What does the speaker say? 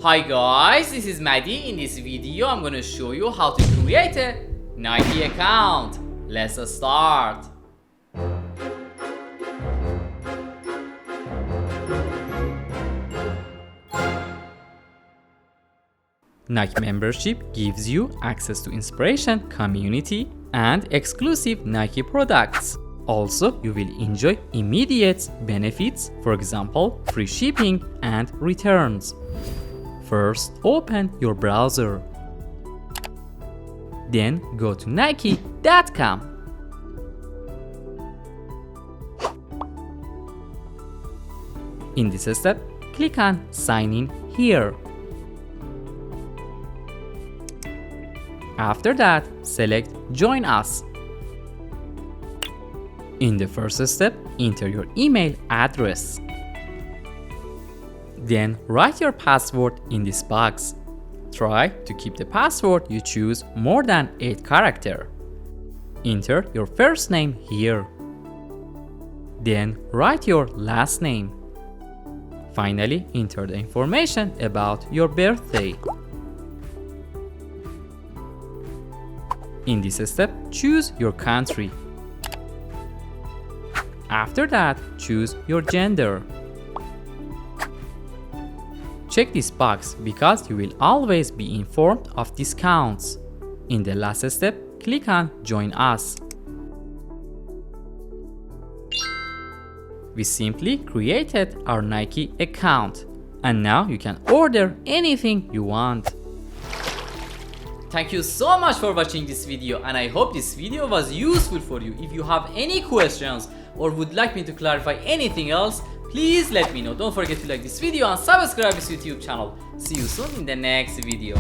Hi guys, this is Madi. In this video, I'm gonna show you how to create a Nike account. Let's start. Nike membership gives you access to inspiration, community, and exclusive Nike products. Also, you will enjoy immediate benefits, for example, free shipping and returns. First, open your browser. Then go to Nike.com. In this step, click on Sign in here. After that, select Join Us. In the first step, enter your email address. Then write your password in this box. Try to keep the password you choose more than 8 characters. Enter your first name here. Then write your last name. Finally, enter the information about your birthday. In this step, choose your country. After that, choose your gender. Check this box because you will always be informed of discounts. In the last step, click on Join Us. We simply created our Nike account, and now you can order anything you want. Thank you so much for watching this video, and I hope this video was useful for you. If you have any questions or would like me to clarify anything else, please let me know. Don't forget to like this video and subscribe to this YouTube channel. See you soon in the next video.